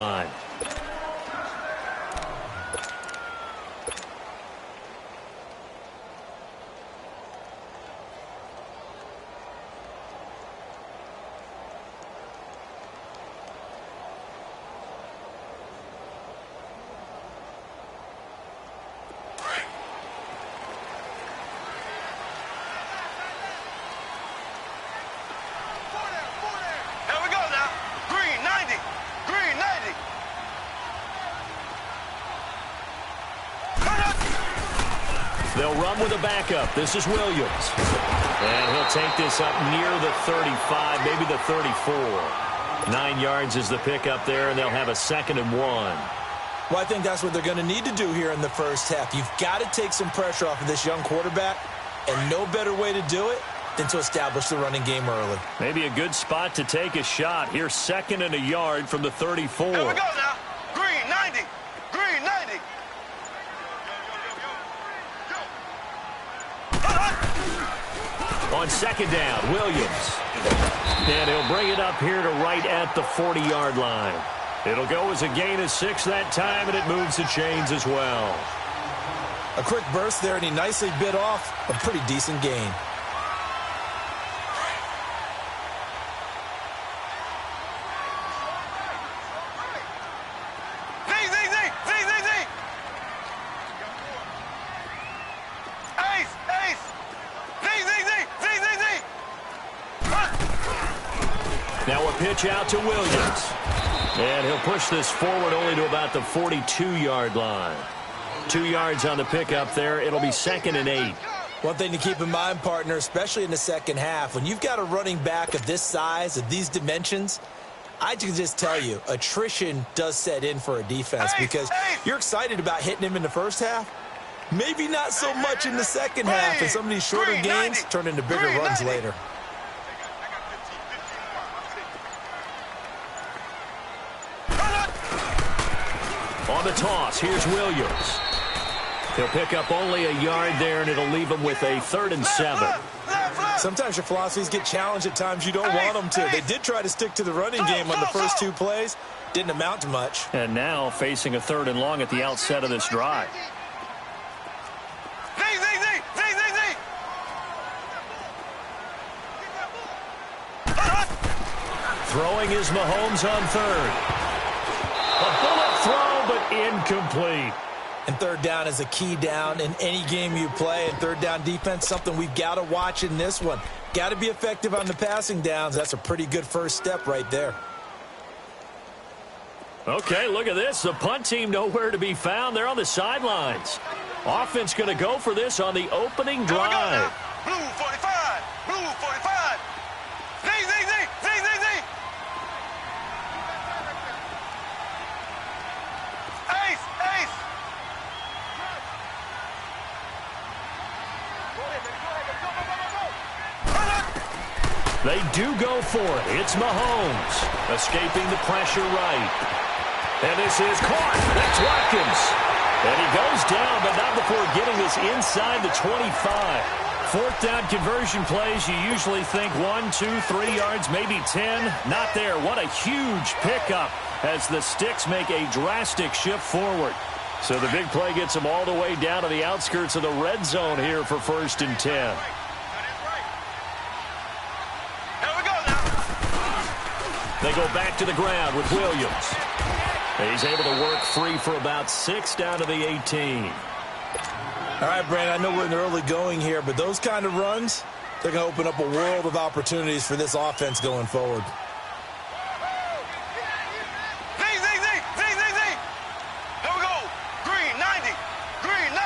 line. They'll run with a backup. This is Williams. And he'll take this up near the 35, maybe the 34. 9 yards is the pickup there, and they'll have a 2nd and 1. Well, I think that's what they're going to need to do here in the first half. You've got to take some pressure off of this young quarterback, and no better way to do it than to establish the running game early. Maybe a good spot to take a shot. Here's 2nd and a yard from the 34. Here we go now. Green 90. Green 90. On 2nd down, Williams. And he'll bring it up here to right at the 40-yard line. It'll go as a gain of 6 that time, and it moves the chains as well. A quick burst there, and he nicely bit off a pretty decent gain. Now a pitch out to Williams. And he'll push this forward only to about the 42-yard line. 2 yards on the pickup there. It'll be 2nd and 8. One thing to keep in mind, partner, especially in the second half, when you've got a running back of this size, of these dimensions, I can just tell you, attrition does set in for a defense because you're excited about hitting him in the first half. Maybe not so much in the second half, and some of these shorter gains turn into bigger runs later. On the toss, here's Williams. He'll pick up only a yard there, and it'll leave him with a 3rd and 7. Sometimes your philosophies get challenged at times you don't want them to. They did try to stick to the running game on the first 2 plays. Didn't amount to much. And now facing a 3rd and long at the outset of this drive. Throwing is Mahomes on 3rd. A bullet throw, but incomplete. And 3rd down is a key down in any game you play. And 3rd down defense, something we've got to watch in this one. Got to be effective on the passing downs. That's a pretty good first step right there. Okay, look at this. The punt team nowhere to be found. They're on the sidelines. Offense going to go for this on the opening drive. Blue 45. Blue 45. They do go for it. It's Mahomes escaping the pressure right. And this is caught. That's Watkins. And he goes down, but not before getting this inside the 25. 4th down conversion plays, you usually think 1, 2, 3 yards, maybe 10. Not there. What a huge pickup as the Sticks make a drastic shift forward. So the big play gets them all the way down to the outskirts of the red zone here for 1st and 10. They go back to the ground with Williams. He's able to work free for about 6 down to the 18. All right, Brandon, I know we're in the early going here, but those kind of runs, they're going to open up a world of opportunities for this offense going forward. Here we go. Green 90. Green 90.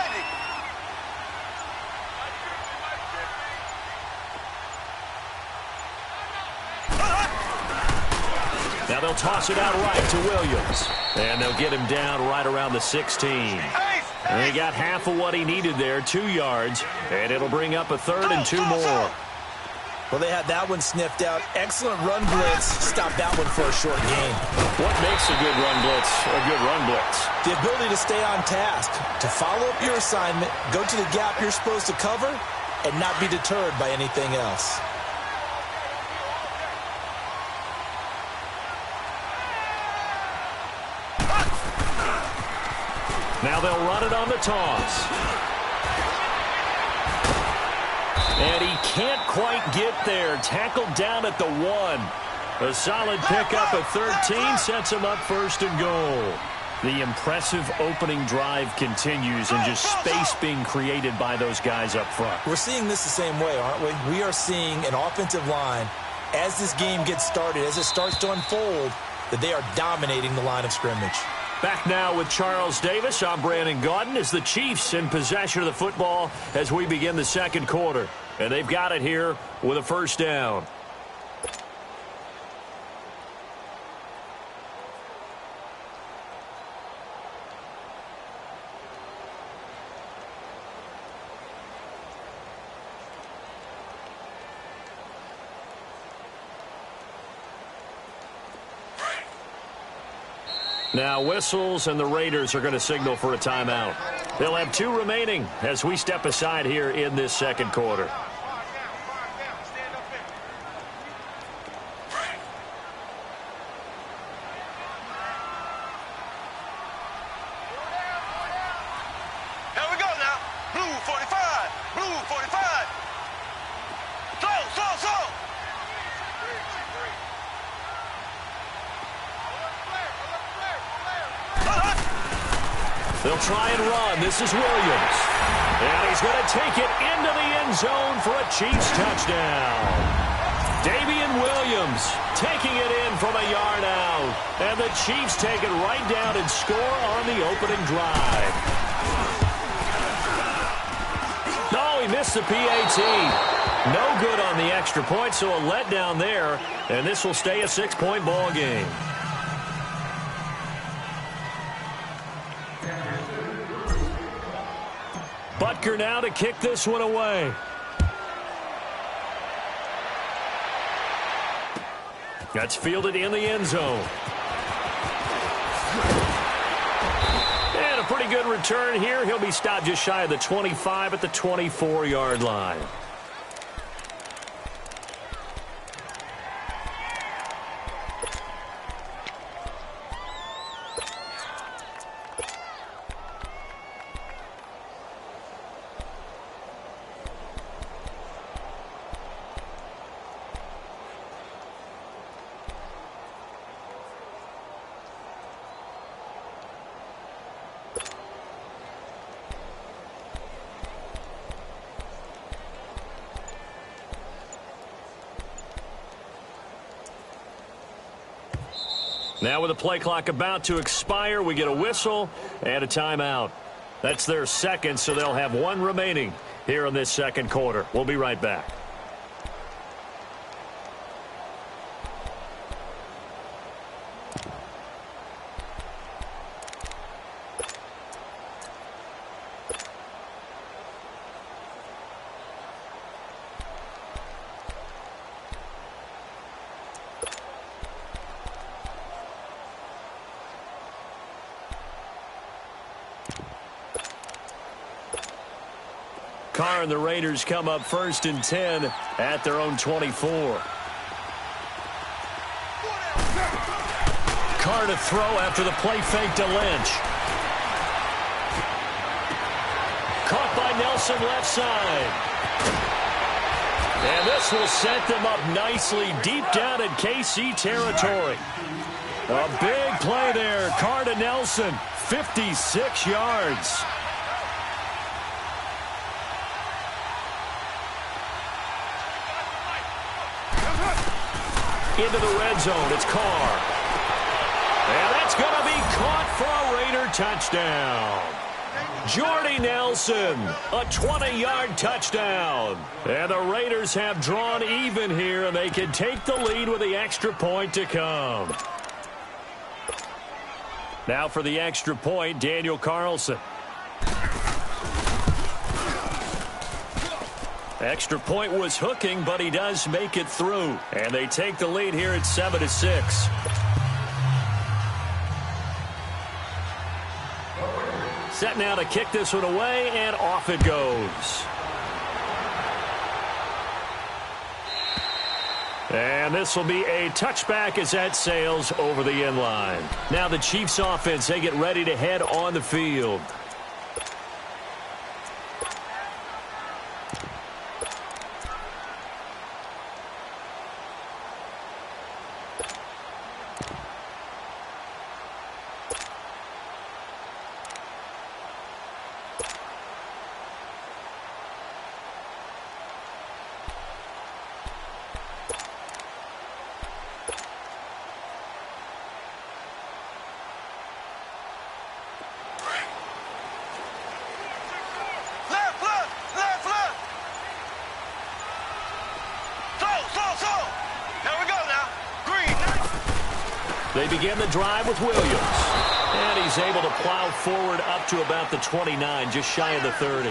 Now they'll toss it out right to Williams. And they'll get him down right around the 16. And he got half of what he needed there, 2 yards. And it'll bring up a 3rd and 2 more. Well, they had that one sniffed out. Excellent run blitz. Stop that one for a short gain. What makes a good run blitz a good run blitz? The ability to stay on task, to follow up your assignment, go to the gap you're supposed to cover, and not be deterred by anything else. Now they'll run it on the toss. And he can't quite get there. Tackled down at the 1. A solid pickup at 13 sets him up first and goal. The impressive opening drive continues and just space being created by those guys up front. We're seeing this the same way, aren't we? We are seeing an offensive line, as this game gets started, as it starts to unfold, that they are dominating the line of scrimmage. Back now with Charles Davis. I'm Brandon Gaudin as the Chiefs in possession of the football as we begin the second quarter. And they've got it here with a first down. Now whistles, and the Raiders are going to signal for a timeout. They'll have 2 remaining as we step aside here in this second quarter. Here we go now. Blue 45. Blue 45. Slow. They'll try and run. This is Williams. And he's going to take it into the end zone for a Chiefs touchdown. Damian Williams taking it in from a yard out. And the Chiefs take it right down and score on the opening drive. No, he missed the PAT. No good on the extra point, so a letdown there. And this will stay a 6-point ball game. Butker now to kick this one away. That's fielded in the end zone. And a pretty good return here. He'll be stopped just shy of the 25 at the 24-yard line. Now with the play clock about to expire, we get a whistle and a timeout. That's their second, so they'll have 1 remaining here in this second quarter. We'll be right back. Carr and the Raiders come up first and 10 at their own 24. Carr to throw after the play fake to Lynch. Caught by Nelson left side. And this will set them up nicely deep down in KC territory. A big play there. Carr to Nelson, 56 yards. Into the red zone, it's Carr. And that's going to be caught for a Raider touchdown. Jordy Nelson, a 20-yard touchdown. And the Raiders have drawn even here, and they can take the lead with the extra point to come. Now for the extra point, Daniel Carlson. Extra point was hooking, but he does make it through. And they take the lead here at 7-6. Set now to kick this one away, and off it goes. And this will be a touchback as that sails over the end line. Now the Chiefs offense, they get ready to head on the field. They begin the drive with Williams. And he's able to plow forward up to about the 29, just shy of the 30.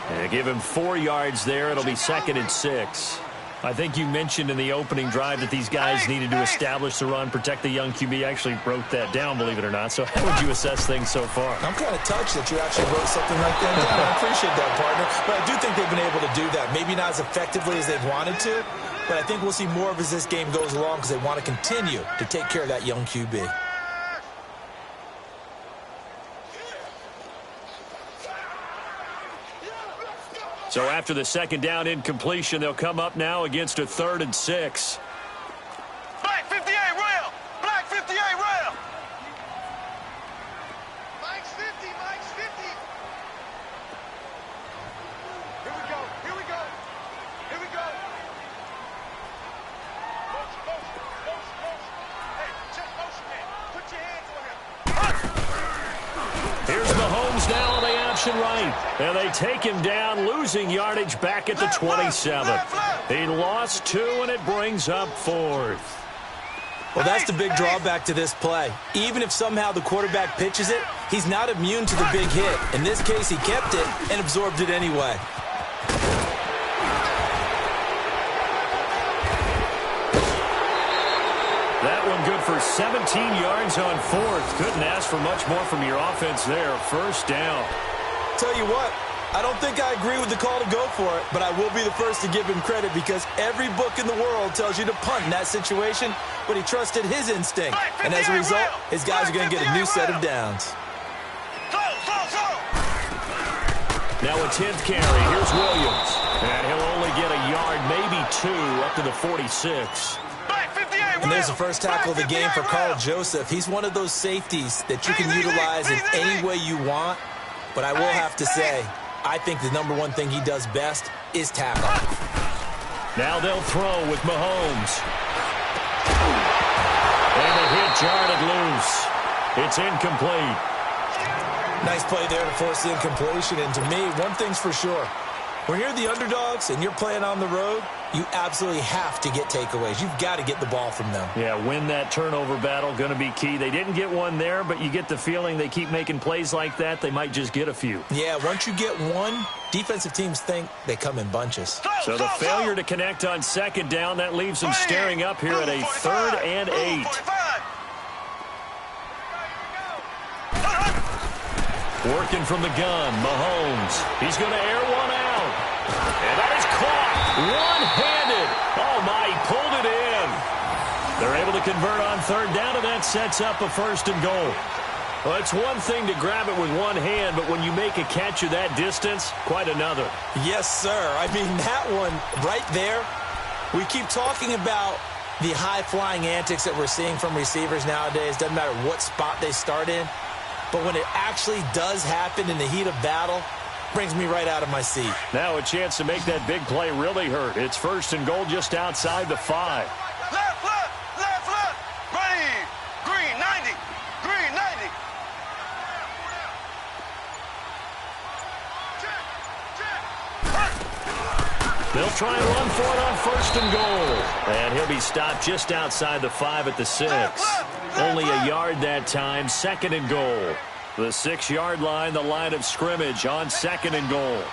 And give him 4 yards there. It'll be 2nd and 6. I think you mentioned in the opening drive that these guys needed to establish the run, protect the young QB. I actually wrote that down, believe it or not. So how would you assess things so far? I'm kind of touched that you actually wrote something like that down. I appreciate that, partner. But I do think they've been able to do that. Maybe not as effectively as they've wanted to, but I think we'll see more of as this game goes along because they want to continue to take care of that young QB. So after the 2nd down incompletion, they'll come up now against a 3rd and 6. Black 58 rail! Black 58 rail! Mike's 50, Mike's 50! Here we go, here we go, here we go! Motion. Hey, check motion, man. Put your hands on him. Here's Mahomes now on the option right. And they take him down, losing yardage back at the 27. He lost 2, and it brings up 4th. Well, that's the big drawback to this play. Even if somehow the quarterback pitches it, he's not immune to the big hit. In this case, he kept it and absorbed it anyway. That one good for 17 yards on 4th. Couldn't ask for much more from your offense there. 1st down. Tell you what, I don't think I agree with the call to go for it, but I will be the first to give him credit because every book in the world tells you to punt in that situation, but he trusted his instinct. And as a result, his guys are going to get a new set of downs. Now a 10th carry. Here's Williams. And he'll only get a yard, maybe 2, up to the 46. And there's the first tackle of the game for Carl Joseph. He's one of those safeties that you can utilize in any way you want. But I will have to say, I think the #1 thing he does best is tackle. Now they'll throw with Mahomes. And the hit jarred it loose. It's incomplete. Nice play there to force the incompletion. And to me, one thing's for sure. When you're the underdogs and you're playing on the road, you absolutely have to get takeaways. You've got to get the ball from them. Yeah, win that turnover battle, going to be key. They didn't get one there, but you get the feeling they keep making plays like that, they might just get a few. Yeah, once you get one, defensive teams think they come in bunches. So the failure to connect on 2nd down, that leaves them staring up here at a 3rd and 8. Working from the gun, Mahomes. He's going to air one out. And that is caught. One-handed. Oh, my, he pulled it in. They're able to convert on 3rd down, and that sets up a 1st and goal. Well, it's one thing to grab it with one hand, but when you make a catch of that distance, quite another. Yes, sir. I mean, that one right there, we keep talking about the high-flying antics that we're seeing from receivers nowadays. Doesn't matter what spot they start in. But when it actually does happen in the heat of battle, brings me right out of my seat. Now a chance to make that big play really hurt. It's 1st and goal just outside the 5. Left. Ready. Green 90. Green 90. They'll try and run for it on 1st and goal. And he'll be stopped just outside the 5 at the 6. Only a yard that time, 2nd and goal. The 6-yard line, the line of scrimmage on 2nd and goal.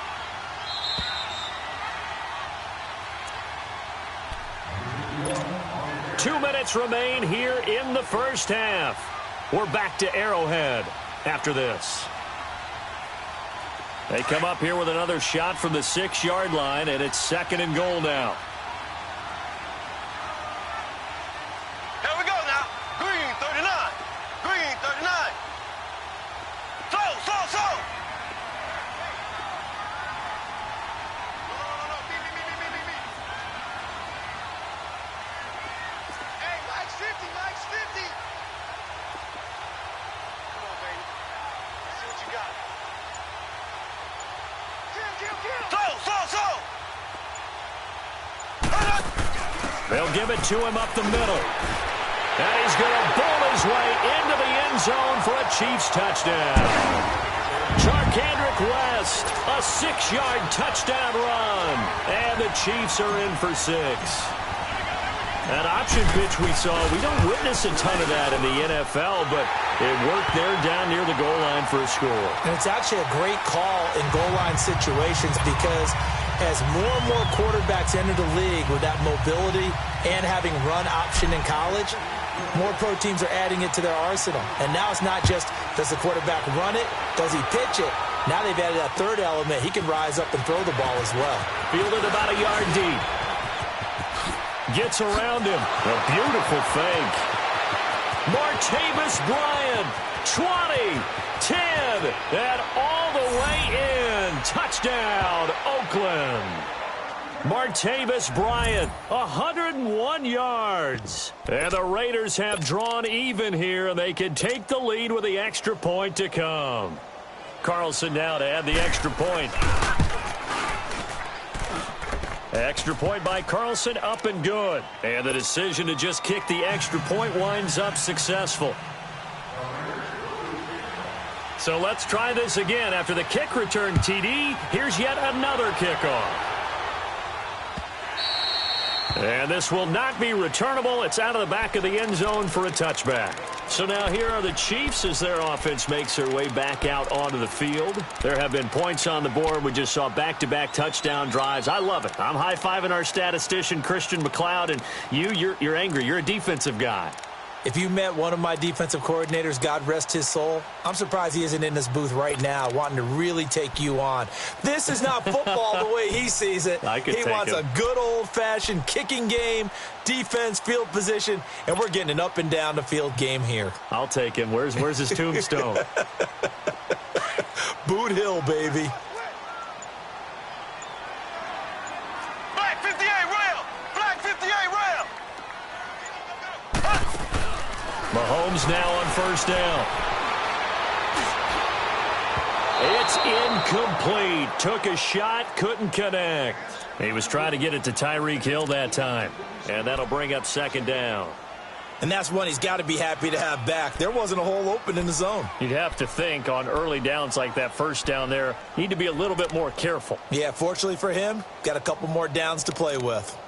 Two minutes remain here in the 1st half. We're back to Arrowhead after this. They come up here with another shot from the 6-yard line, and it's 2nd and goal now. They'll give it to him up the middle. And he's going to bowl his way into the end zone for a Chiefs touchdown. Charkandrick West, a 6-yard touchdown run. And the Chiefs are in for 6. That option pitch we saw, we don't witness a ton of that in the NFL, but it worked there down near the goal line for a score. And it's actually a great call in goal line situations because as more and more quarterbacks enter the league with that mobility and having run option in college, more pro teams are adding it to their arsenal. And now it's not just, does the quarterback run it? Does he pitch it? Now they've added that third element. He can rise up and throw the ball as well. Fielded about a yard deep. Gets around him. A beautiful fake. Martavis Bryant, 20, 10, and all the way in. Touchdown, Oakland. Martavis Bryant, 101 yards. And the Raiders have drawn even here, and they can take the lead with the extra point to come. Carlson now to add the extra point. Extra point by Carlson, up and good. And the decision to just kick the extra point winds up successful. So let's try this again. After the kick return TD, here's yet another kickoff. And this will not be returnable. It's out of the back of the end zone for a touchback. So now here are the Chiefs as their offense makes their way back out onto the field. There have been points on the board. We just saw back-to-back touchdown drives. I love it. I'm high-fiving our statistician, Christian McLeod, and you're angry. You're a defensive guy. If you met one of my defensive coordinators, God rest his soul, I'm surprised he isn't in this booth right now wanting to really take you on. This is not football the way he sees it. He wants a good old-fashioned kicking game, defense, field position, and we're getting an up-and-down-the-field game here. I'll take him. Where's his tombstone? Boot Hill, baby. Black 58 rail! Black 58 rail! Mahomes now on first down. It's incomplete. Took a shot, couldn't connect. He was trying to get it to Tyreek Hill that time. And that'll bring up second down. And that's one he's got to be happy to have back. There wasn't a hole open in the zone. You'd have to think on early downs like that first down there, need to be a little bit more careful. Yeah, fortunately for him, got a couple more downs to play with.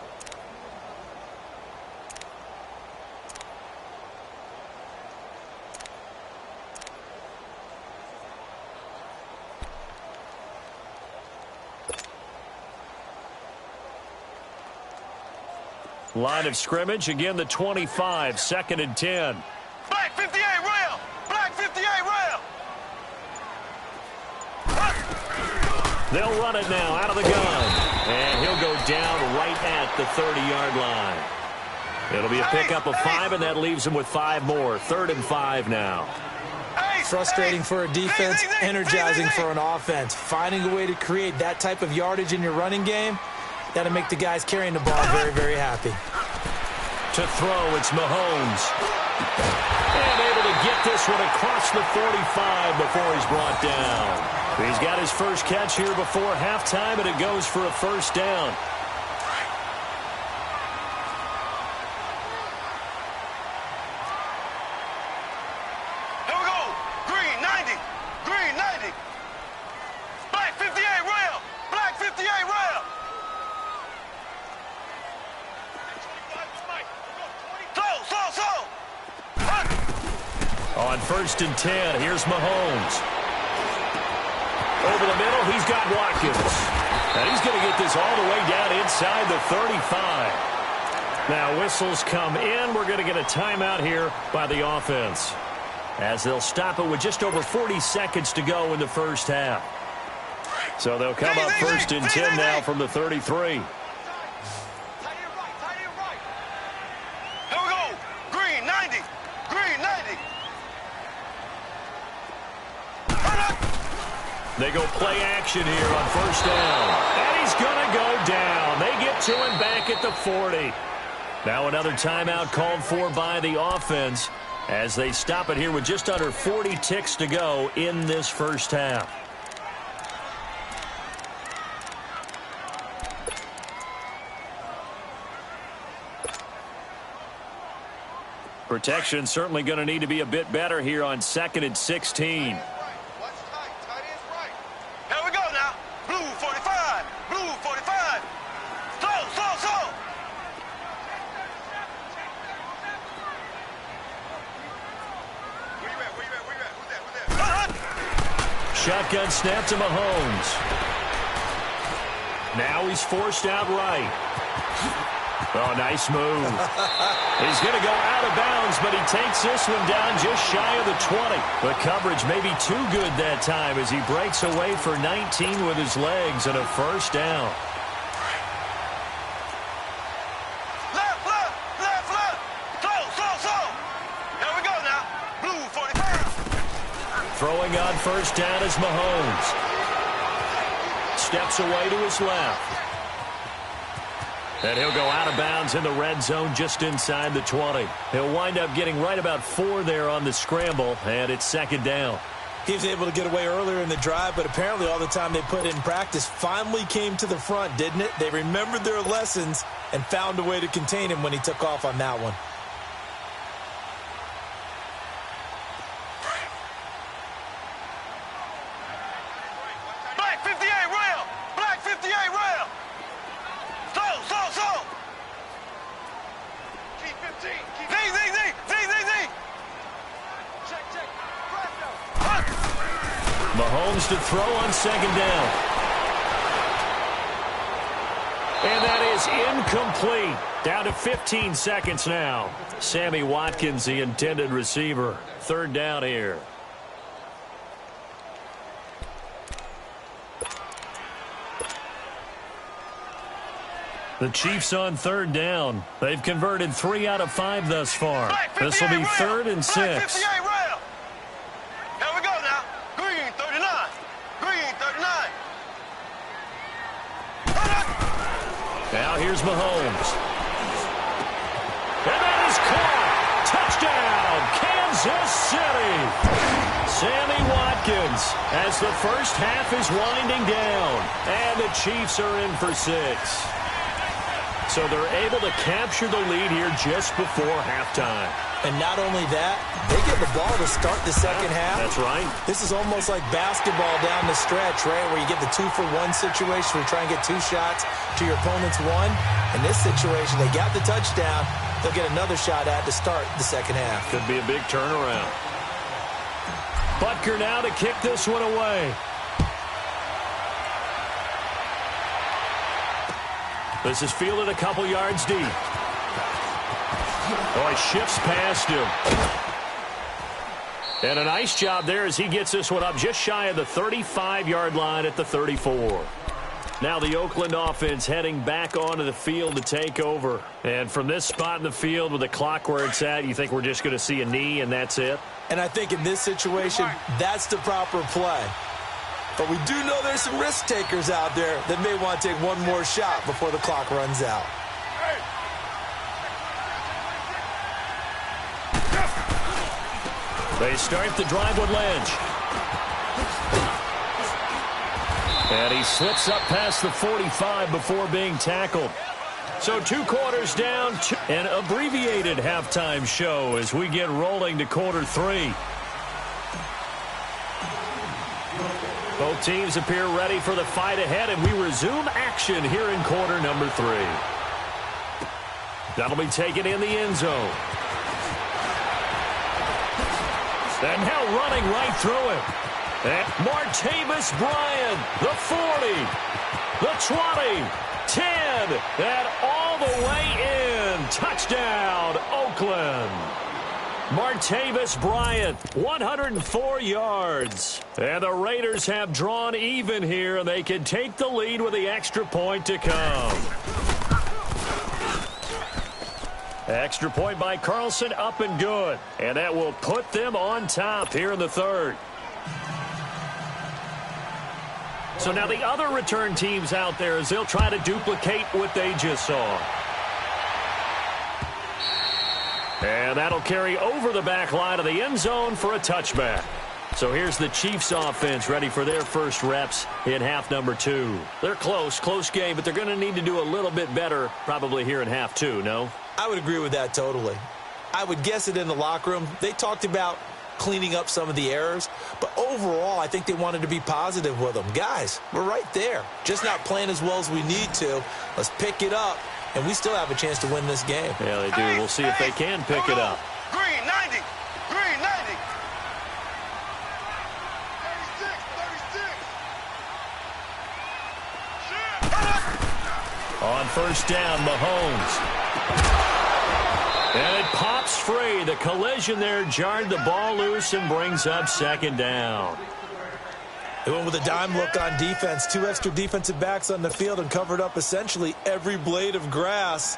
Line of scrimmage, again the 25, 2nd and 10. Black 58 rail! Black 58 rail! They'll run it now out of the gun. And he'll go down right at the 30-yard line. It'll be a pickup of 5, and that leaves him with 5 more. 3rd and 5 now. Frustrating for a defense, energizing for an offense. Finding a way to create that type of yardage in your running game, that'll make the guys carrying the ball very, very happy. To throw, it's Mahomes. And able to get this one across the 45 before he's brought down. He's got his first catch here before halftime, and it goes for a first down. Here we go! Green 90! Green 90! Black 58 rail! Black 58 rail! On 1st and 10, here's Mahomes. Over the middle, he's got Watkins. And he's going to get this all the way down inside the 35. Now whistles come in. We're going to get a timeout here by the offense, as they'll stop it with just over 40 seconds to go in the first half. So they'll come up 1st and 10 now from the 33. They go play action here on 1st down. And he's going to go down. They get to him back at the 40. Now another timeout called for by the offense as they stop it here with just under 40 ticks to go in this first half. Protection certainly going to need to be a bit better here on 2nd and 16. Here we go now. Blue 45. Blue 45. Slow. Where you at? Who's that? Shotgun snap to Mahomes. Now he's forced out right. Oh, nice move. He's going to go out of bounds, but he takes this one down just shy of the 20. The coverage may be too good that time as he breaks away for 19 with his legs and a first down. Left. Slow. Here we go now. Blue 45. Throwing on first down is Mahomes. Steps away to his left. And he'll go out of bounds in the red zone just inside the 20. He'll wind up getting right about 4 there on the scramble, and it's 2nd down. He was able to get away earlier in the drive, but apparently all the time they put in practice finally came to the front, didn't it? They remembered their lessons and found a way to contain him when he took off on that one. Black 58 rail. Black 58 rail. Slow. Keep 15. Z. Check. Mahomes to throw on 2nd down. And that is incomplete. Down to 15 seconds now. Sammy Watkins, the intended receiver. 3rd down here. The Chiefs on 3rd down. They've converted 3 out of 5 thus far. This will be 3rd and 6. Black 58 rail. Here we go now. Green 39. Now here's Mahomes. And that is caught. Touchdown, Kansas City. Sammy Watkins as the first half is winding down. And the Chiefs are in for 6. So they're able to capture the lead here just before halftime. And not only that, they get the ball to start the second half. That's right. This is almost like basketball down the stretch, right, where you get the 2-for-1 situation where you try and get 2 shots to your opponent's 1. In this situation, they got the touchdown. They'll get another shot at to start the second half. Could be a big turnaround. Butker now to kick this one away. This is fielded a couple yards deep. Oh, he shifts past him. And a nice job there as he gets this one up just shy of the 35-yard line at the 34. Now the Oakland offense heading back onto the field to take over. And from this spot in the field with the clock where it's at, you think we're just going to see a knee and that's it? And I think in this situation, that's the proper play. But we do know there's some risk takers out there that may want to take one more shot before the clock runs out. They start the drive with Lynch. And he slips up past the 45 before being tackled. So 2 quarters down, an abbreviated halftime show as we get rolling to quarter 3. Both teams appear ready for the fight ahead, and we resume action here in quarter number 3. That'll be taken in the end zone. And now running right through it. And Martavis Bryant, the 40, the 20, 10, and all the way in. Touchdown, Oakland. Martavis Bryant, 104 yards. And the Raiders have drawn even here, and they can take the lead with the extra point to come. Extra point by Carlson, up and good. And that will put them on top here in the 3rd. So now the other return teams out there as they'll try to duplicate what they just saw. And that'll carry over the back line of the end zone for a touchback. So here's the Chiefs offense ready for their first reps in half number 2. They're close game, but they're going to need to do a little bit better probably here in half 2, no? I would agree with that totally. I would guess it in the locker room. They talked about cleaning up some of the errors, but overall, I think they wanted to be positive with them. Guys, we're right there. Just not playing as well as we need to. Let's pick it up, and we still have a chance to win this game. Yeah, they do. We'll see if they can pick it up. Green 90. Green 90. 36. On first down, Mahomes. And it pops free. The collision there jarred the ball loose and brings up second down. They went with a dime look on defense. 2 extra defensive backs on the field and covered up essentially every blade of grass.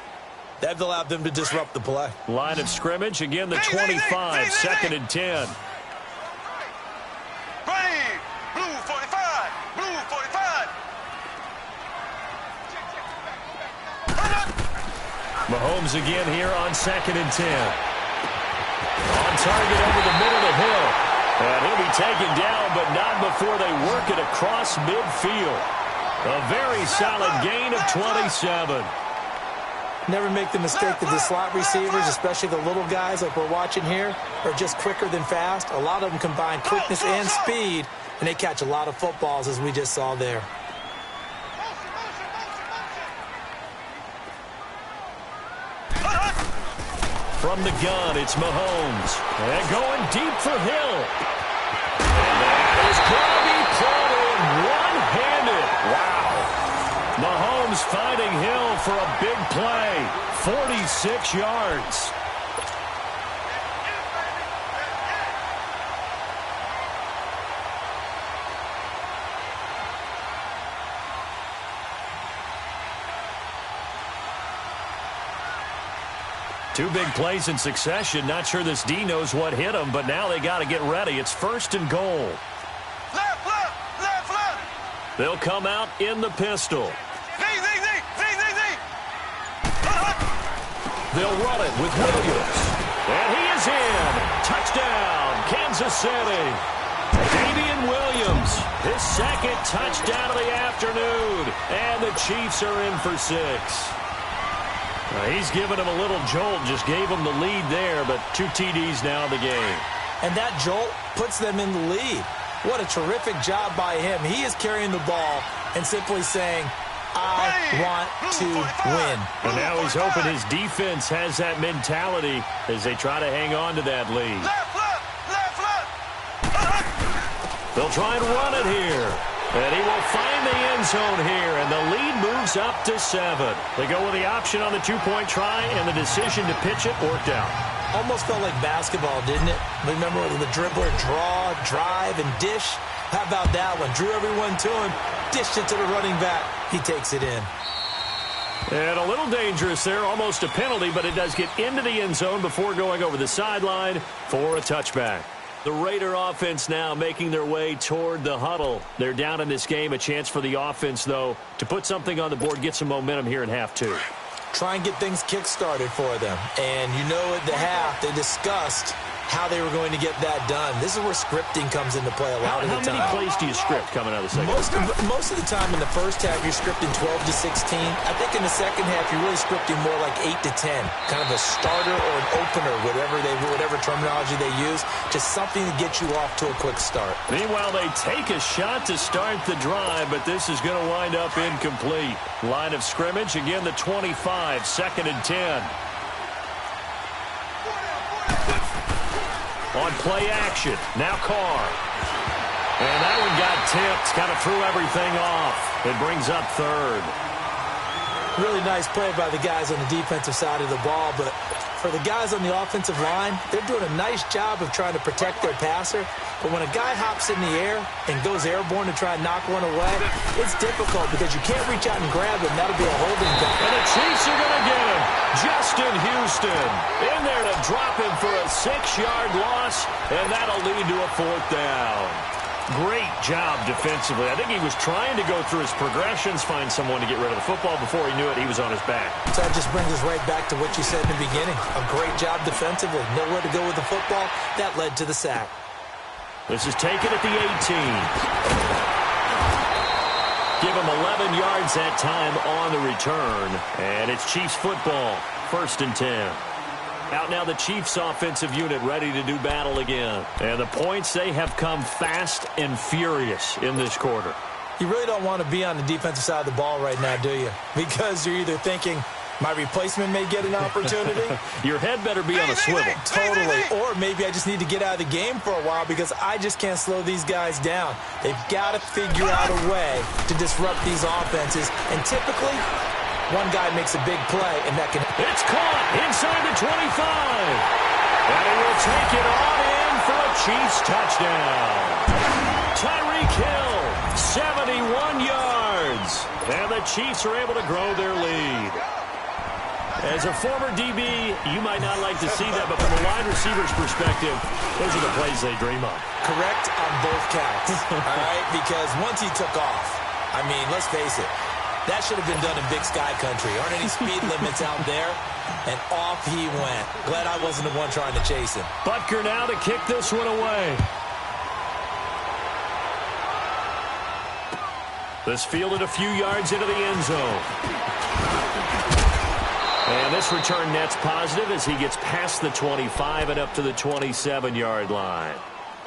That allowed them to disrupt the play. Line of scrimmage, again the 25, second and 10. Green. Blue 45. Blue 45. Mahomes again here on second and 10. On target over the middle to Hill. And he'll be taken down, but not before they work it across midfield. A very solid gain of 27. Never make the mistake that the slot receivers, especially the little guys like we're watching here, are just quicker than fast. A lot of them combine quickness and speed, and they catch a lot of footballs, as we just saw there. From the gun, it's Mahomes. And going deep for Hill. And that is going to be caught in one-handed. Wow. Mahomes finding Hill for a big play. 46 yards. Two big plays in succession. Not sure this D knows what hit him, but now they got to get ready. It's first and goal. Left, left, left, left. They'll come out in the pistol. Z. They'll run it with Williams. And he is in. Touchdown, Kansas City. Damian Williams, his second touchdown of the afternoon. And the Chiefs are in for 6. He's given him a little jolt, just gave him the lead there, but 2 TDs now in the game. And that jolt puts them in the lead. What a terrific job by him. He is carrying the ball and simply saying, I want to win. And now he's hoping his defense has that mentality as they try to hang on to that lead. Left. They'll try and run it here. And he will find the end zone here, and the lead moves up to 7. They go with the option on the 2-point try, and the decision to pitch it worked out. Almost felt like basketball, didn't it? Remember the dribbler, draw, drive, and dish? How about that one? Drew everyone to him, dished it to the running back. He takes it in. And a little dangerous there, almost a penalty, but it does get into the end zone before going over the sideline for a touchback. The Raider offense now making their way toward the huddle. They're down in this game. A chance for the offense, though, to put something on the board, get some momentum here in half 2. Try and get things kick-started for them. And you know at the half, they discussed how they were going to get that done. This is where scripting comes into play a lot of the time. How many plays do you script coming out of the second half? Most of the time in the first half, you're scripting 12 to 16. I think in the second half, you're really scripting more like 8 to 10. Kind of a starter or an opener, whatever terminology they use. Just something to get you off to a quick start. Meanwhile, they take a shot to start the drive, but this is going to wind up incomplete. Line of scrimmage, again the 25, second and 10. On play action, now Carr. And that one got tipped, kind of threw everything off. It brings up 3rd. Really nice play by the guys on the defensive side of the ball, but for the guys on the offensive line, they're doing a nice job of trying to protect their passer. But when a guy hops in the air and goes airborne to try and knock one away, it's difficult because you can't reach out and grab him. That'll be a holding call. And the Chiefs are going to get him. Justin Houston in there to drop him for a 6-yard loss, and that'll lead to a 4th down. Great job defensively. I think he was trying to go through his progressions, find someone to get rid of the football. Before he knew it, he was on his back. So that just brings us right back to what you said in the beginning. A great job defensively. Nowhere to go with the football. That led to the sack. This is taken at the 18. Give him 11 yards that time on the return. And it's Chiefs football, 1st and 10. Out now the Chiefs offensive unit ready to do battle again. And the points, they have come fast and furious in this quarter. You really don't want to be on the defensive side of the ball right now, do you? Because you're either thinking, my replacement may get an opportunity. Your head better be on a swivel. Totally. Or maybe I just need to get out of the game for a while because I just can't slow these guys down. They've got to figure out a way to disrupt these offenses. And typically, one guy makes a big play, and that can... It's caught inside the 25. And he will take it on in for a Chiefs touchdown. Tyreek Hill, 71 yards. And the Chiefs are able to grow their lead. As a former DB, you might not like to see that, but from a wide receiver's perspective, those are the plays they dream of. Correct on both counts, all right? Because once he took off, I mean, let's face it, that should have been done in Big Sky Country. Aren't any speed limits out there? And off he went. Glad I wasn't the one trying to chase him. Butker now to kick this one away. This fielded a few yards into the end zone. And this return net's positive as he gets past the 25 and up to the 27-yard line.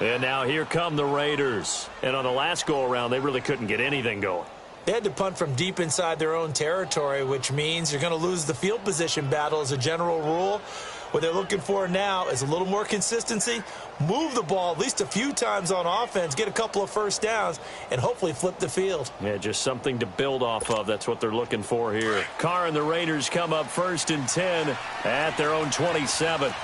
And now here come the Raiders. And on the last go-around, they really couldn't get anything going. They had to punt from deep inside their own territory, which means you're going to lose the field position battle as a general rule. What they're looking for now is a little more consistency, move the ball at least a few times on offense, get a couple of first downs, and hopefully flip the field. Yeah, just something to build off of. That's what they're looking for here. Carr and the Raiders come up 1st and 10 at their own 27.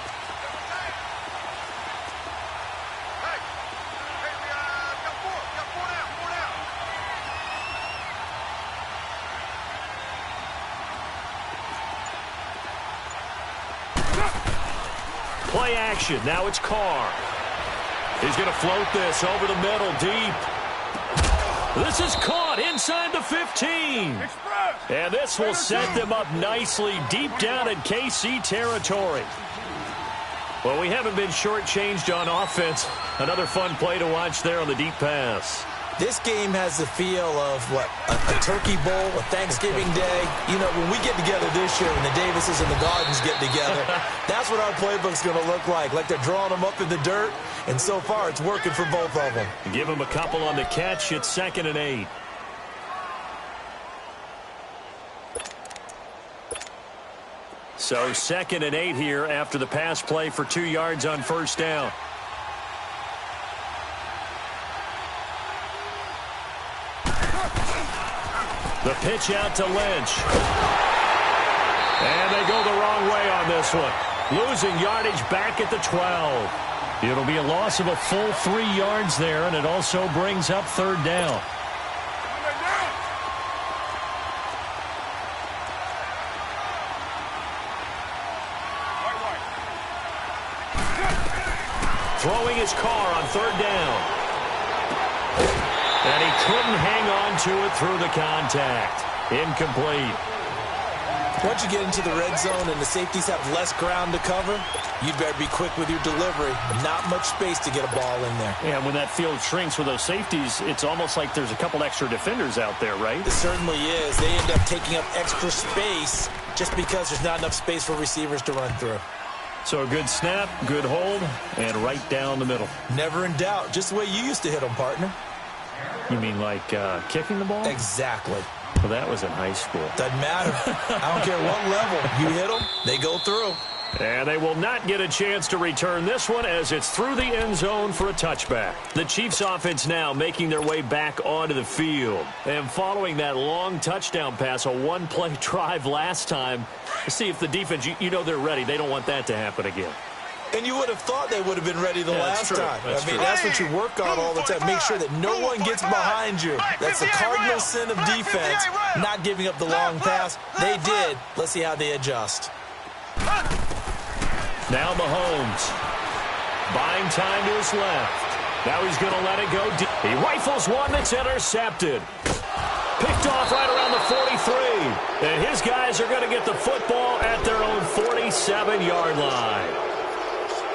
Play action. Now it's Carr. He's going to float this over the middle deep. This is caught inside the 15. And this will set them up nicely deep down in KC territory. Well, we haven't been shortchanged on offense. Another fun play to watch there on the deep pass. This game has the feel of, what, a turkey bowl, a Thanksgiving day. You know, when we get together this year, when the Davises and the Gardens get together, that's what our playbook's going to look like they're drawing them up in the dirt, and so far it's working for both of them. Give them a couple on the catch. It's 2nd and 8. So 2nd and 8 here after the pass play for 2 yards on first down. The pitch out to Lynch. And they go the wrong way on this one. Losing yardage back at the 12. It'll be a loss of a full 3 yards there, and it also brings up 3rd down. Throwing his Carr on 3rd down. And he couldn't hang on to it through the contact. Incomplete. Once you get into the red zone and the safeties have less ground to cover, you'd better be quick with your delivery. Not much space to get a ball in there. Yeah, when that field shrinks with those safeties, it's almost like there's a couple extra defenders out there, right? It certainly is. They end up taking up extra space just because there's not enough space for receivers to run through. So a good snap, good hold, and right down the middle. Never in doubt. Just the way you used to hit them, partner. You mean like kicking the ball? Exactly. Well, that was in high school. Doesn't matter. I don't care what level. You hit them, they go through. And they will not get a chance to return this one as it's through the end zone for a touchback. The Chiefs offense now making their way back onto the field. And following that long touchdown pass, a one-play drive last time, see if the defense, you know they're ready. They don't want that to happen again. And you would have thought they would have been ready the last time. That's what you work on all the time. Make sure that no one gets behind you. That's the cardinal sin of defense, not giving up the long pass. They did. Let's see how they adjust. Now Mahomes. Buying time to his left. Now he's going to let it go deep. He rifles one that's intercepted. Picked off right around the 43. And his guys are going to get the football at their own 47-yard line.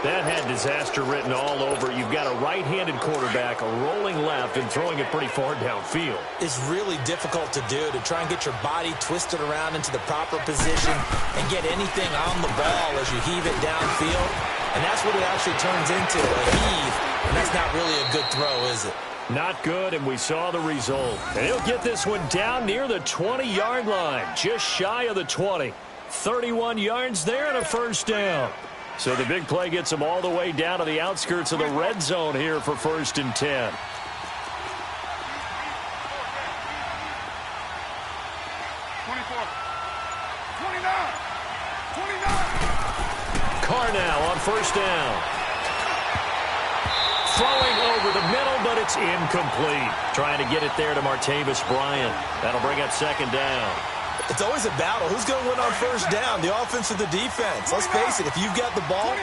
That had disaster written all over. You've got a right-handed quarterback rolling left and throwing it pretty far downfield. It's really difficult to do, to try and get your body twisted around into the proper position and get anything on the ball as you heave it downfield. And that's what it actually turns into, a heave. And that's not really a good throw, is it? Not good, and we saw the result. And he'll get this one down near the 20-yard line, just shy of the 20. 31 yards there and a first down. So the big play gets him all the way down to the outskirts of the red zone here for 1st and 10. 29. Carr now on 1st down. Throwing over the middle, but it's incomplete. Trying to get it there to Martavis Bryant. That'll bring up 2nd down. It's always a battle. Who's going to win on 1st down, the offense or the defense? Let's face it, if you've got the ball,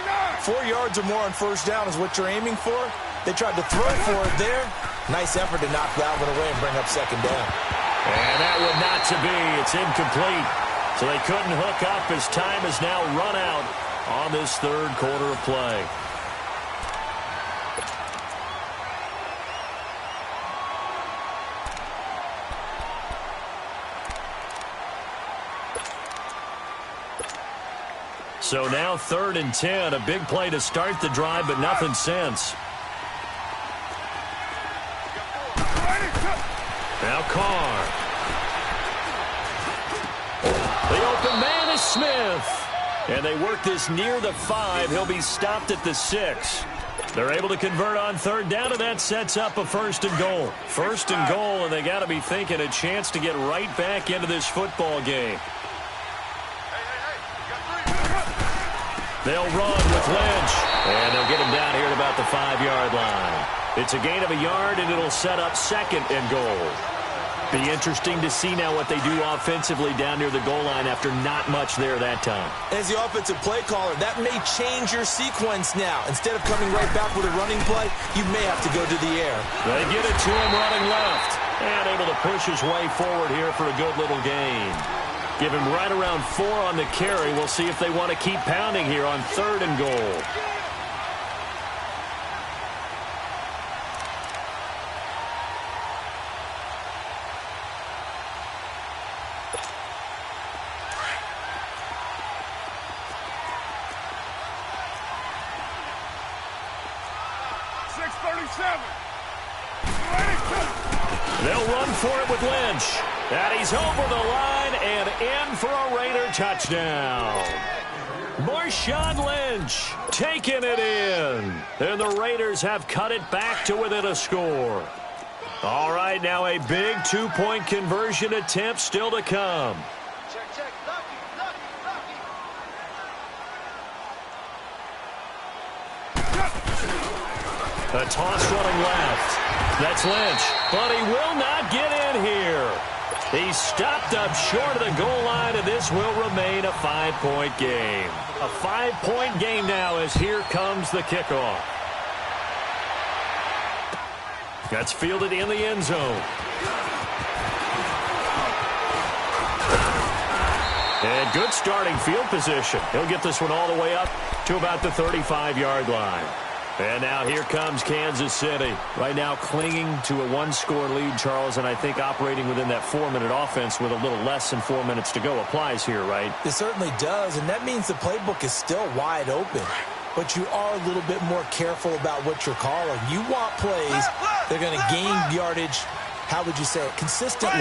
4 yards or more on 1st down is what you're aiming for. They tried to throw for it there. Nice effort to knock that one away and bring up 2nd down. And that one not to be. It's incomplete. So they couldn't hook up as time has now run out on this 3rd quarter of play. So now 3rd and 10, a big play to start the drive, but nothing since. Now Carr. The open man is Smith. And they work this near the 5. He'll be stopped at the 6. They're able to convert on 3rd down, and that sets up a 1st and goal. 1st and goal, and they got to be thinking a chance to get right back into this football game. They'll run with Lynch, and they'll get him down here at about the 5-yard line. It's a gain of a yard, and it'll set up 2nd and goal. Be interesting to see now what they do offensively down near the goal line after not much there that time. As the offensive play caller, that may change your sequence now. Instead of coming right back with a running play, you may have to go to the air. They get it to him running left, and able to push his way forward here for a good little gain. Give him right around 4 on the carry. We'll see if they want to keep pounding here on 3rd and goal. They'll run for it with Lynch. And he's over the line and in for a Raider touchdown. Marshawn Lynch taking it in. And the Raiders have cut it back to within a score. All right, now a big 2-point conversion attempt still to come. Check. A toss running left. That's Lynch, but he will not get in here. He's stopped up short of the goal line, and this will remain a 5-point game. A 5-point game now as here comes the kickoff. That's fielded in the end zone. And good starting field position. He'll get this one all the way up to about the 35-yard line. And now here comes Kansas City. Right now clinging to a 1-score lead, Charles, and I think operating within that 4-minute offense with a little less than 4 minutes to go applies here, right? It certainly does, and that means the playbook is still wide open. But you are a little bit more careful about what you're calling. You want plays that are going to gain yardage, how would you say it, consistently,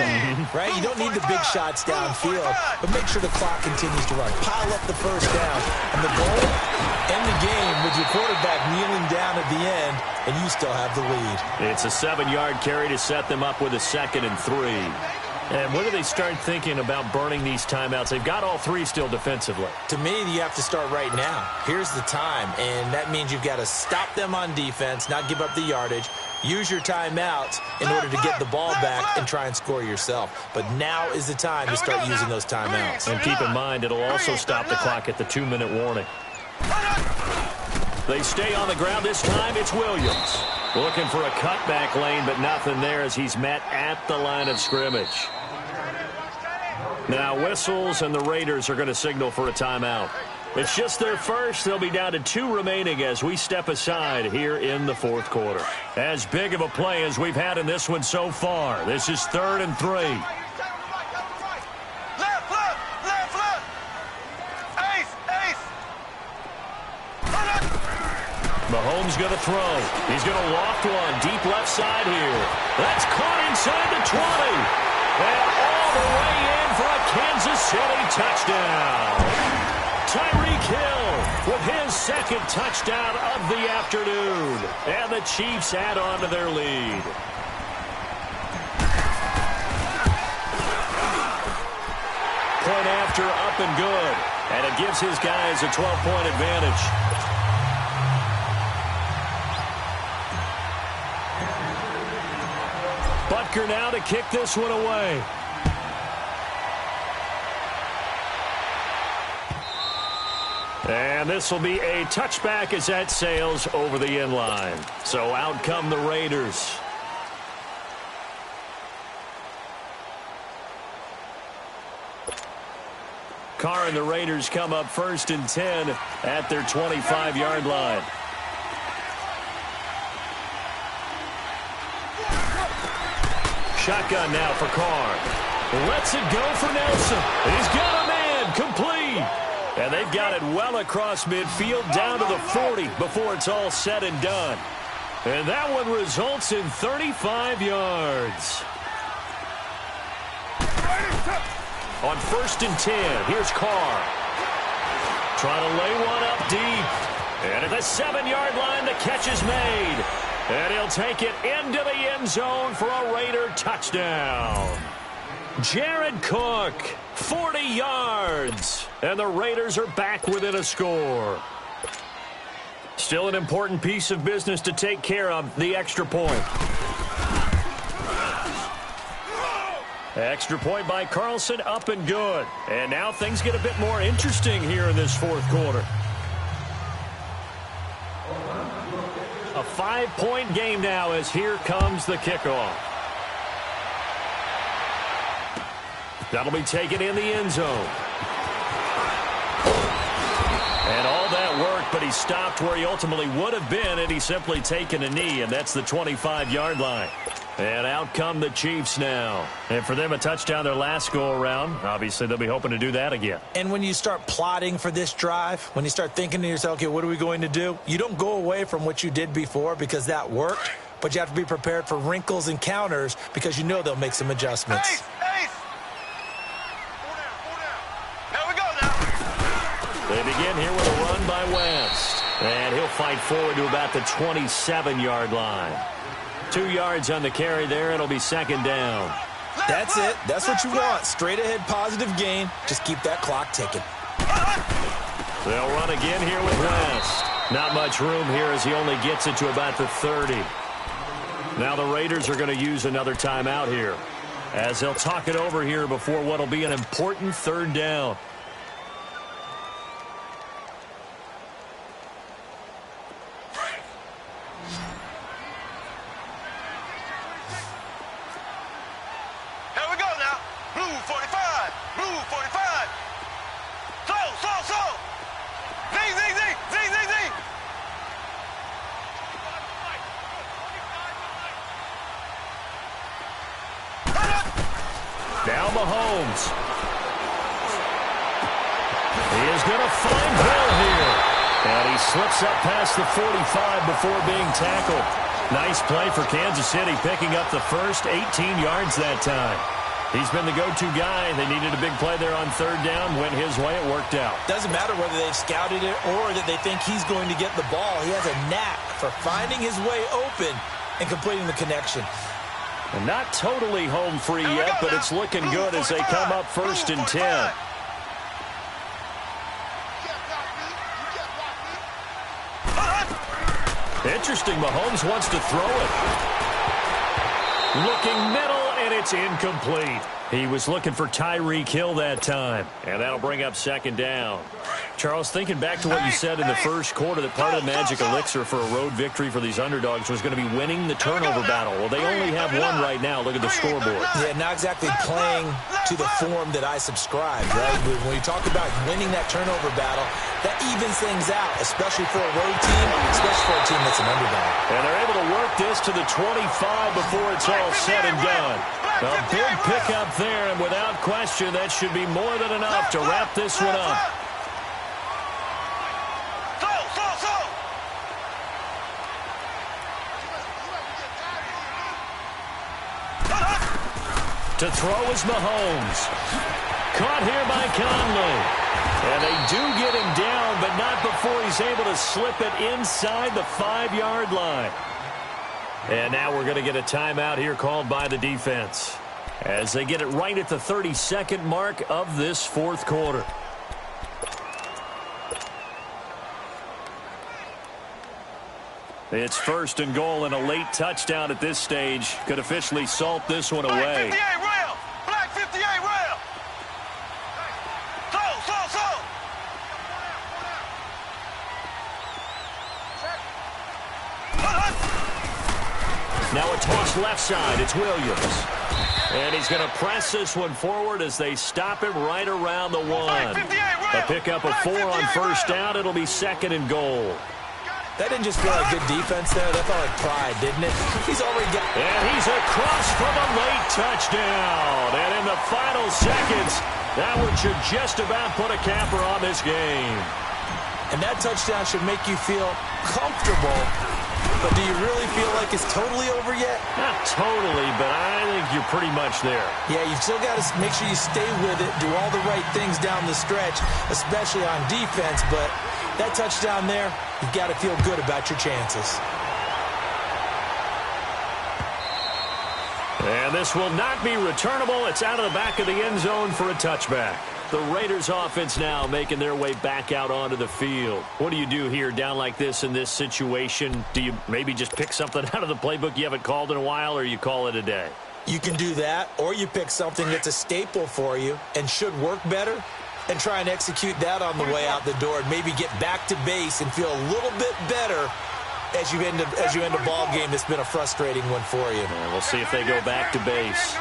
right? You don't need the big shots downfield, but make sure the clock continues to run. Pile up the first down, and the goal, end the game with your quarterback kneeling down at the end, and you still have the lead. It's a 7-yard carry to set them up with a 2nd and 3. And when do they start thinking about burning these timeouts? They've got all 3 still defensively. To me, you have to start right now. Here's the time, and that means you've got to stop them on defense, not give up the yardage, use your timeouts in order to get the ball back and try and score yourself. But now is the time to start using those timeouts. And keep in mind, it'll also stop the clock at the 2-minute warning. They stay on the ground this time. It's Williams. Looking for a cutback lane, but nothing there as he's met at the line of scrimmage. Now whistles, and the Raiders are going to signal for a timeout. It's just their first. They'll be down to 2 remaining as we step aside here in the fourth quarter. As big of a play as we've had in this one so far. This is 3rd and 3. Mahomes going to throw. He's going to loft one deep left side here. That's caught inside the 20. And all the way in for a Kansas City touchdown. Tyreek Hill with his 2nd touchdown of the afternoon. And the Chiefs add on to their lead. Point after up and good. And it gives his guys a 12-point advantage. Butker now to kick this one away. And this will be a touchback as that sails over the end line. So out come the Raiders. Carr and the Raiders come up 1st and 10 at their 25-yard line. Shotgun now for Carr. Lets it go for Nelson. He's got a man complete. And they've got it well across midfield down to the 40 before it's all said and done. And that one results in 35 yards. On 1st and 10, here's Carr. Trying to lay one up deep. And at the 7-yard line, the catch is made. And he'll take it into the end zone for a Raider touchdown. Jared Cook, 40 yards. And the Raiders are back within a score. Still an important piece of business to take care of, the extra point. Extra point by Carlson, up and good. And now things get a bit more interesting here in this fourth quarter. A 5-point game now as here comes the kickoff. That'll be taken in the end zone. And all that work, but he stopped where he ultimately would have been had he simply taken a knee, and that's the 25-yard line. And out come the Chiefs now. And for them, a touchdown their last go-around. Obviously, they'll be hoping to do that again. And when you start plotting for this drive, when you start thinking to yourself, okay, what are we going to do? You don't go away from what you did before because that worked, but you have to be prepared for wrinkles and counters because you know they'll make some adjustments. Ace! Here we go now. They begin here with a run by West. And he'll fight forward to about the 27-yard line. 2 yards on the carry there. It'll be 2nd down. That's it. That's what you want. Straight ahead positive gain. Just keep that clock ticking. They'll run again here with West. Not much room here as he only gets it to about the 30. Now the Raiders are going to use another timeout here as they'll talk it over here before what will be an important 3rd down. Now Mahomes. He is going to find Hill here. And he slips up past the 45 before being tackled. Nice play for Kansas City, picking up the first 18 yards that time. He's been the go-to guy. They needed a big play there on 3rd down. Went his way. It worked out. Doesn't matter whether they've scouted it or that they think he's going to get the ball. He has a knack for finding his way open and completing the connection. And not totally home free yet, but it's looking good as they come up 1st and 10. Interesting. Mahomes wants to throw it. Looking middle, and it's incomplete. He was looking for Tyreek Hill that time. And that'll bring up 2nd down. Charles, thinking back to what you said in the first quarter, that part of the magic elixir for a road victory for these underdogs was going to be winning the turnover battle. Well, they only have one right now. Look at the scoreboard. Yeah, not exactly playing to the form that I subscribe, right? When you talk about winning that turnover battle, that evens things out, especially for a road team, especially for a team that's an underdog. And they're able to work this to the 25 before it's all said and done. A big pickup there, and without question, that should be more than enough to wrap this one up. To throw is Mahomes. Caught here by Conley. And they do get him down, but not before he's able to slip it inside the 5-yard line. And now we're going to get a timeout here called by the defense, as they get it right at the 32nd mark of this fourth quarter. It's first and goal, and a late touchdown at this stage could officially salt this one away. Black 58 rail. So. Now a toss left side. It's Williams. And he's going to press this one forward as they stop him right around the 1. A pickup of 4 on first down. It'll be second and goal. That didn't just feel like good defense there. That felt like pride, didn't it? He's already got... And he's across for the late touchdown. And in the final seconds, that one should just about put a capper on this game. And that touchdown should make you feel comfortable. But do you really feel like it's totally over yet? Not totally, but I think you're pretty much there. Yeah, you've still got to make sure you stay with it, do all the right things down the stretch, especially on defense. But that touchdown there, you've got to feel good about your chances. And this will not be returnable. It's out of the back of the end zone for a touchback. The Raiders offense now making their way back out onto the field. What do you do here down like this in this situation? Do you maybe just pick something out of the playbook you haven't called in a while, or you call it a day? You can do that, or you pick something that's a staple for you and should work better and try and execute that on the way out the door and maybe get back to base and feel a little bit better as you end a ball game that's been a frustrating one for you. And we'll see if they go back to base.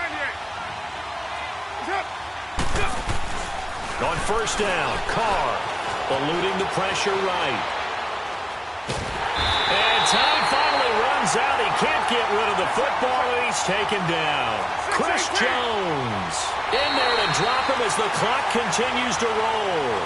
On first down, Carr eluding the pressure right. And time finally runs out. He can't get rid of the football, and he's taken down. Chris Jones in there to drop him as the clock continues to roll.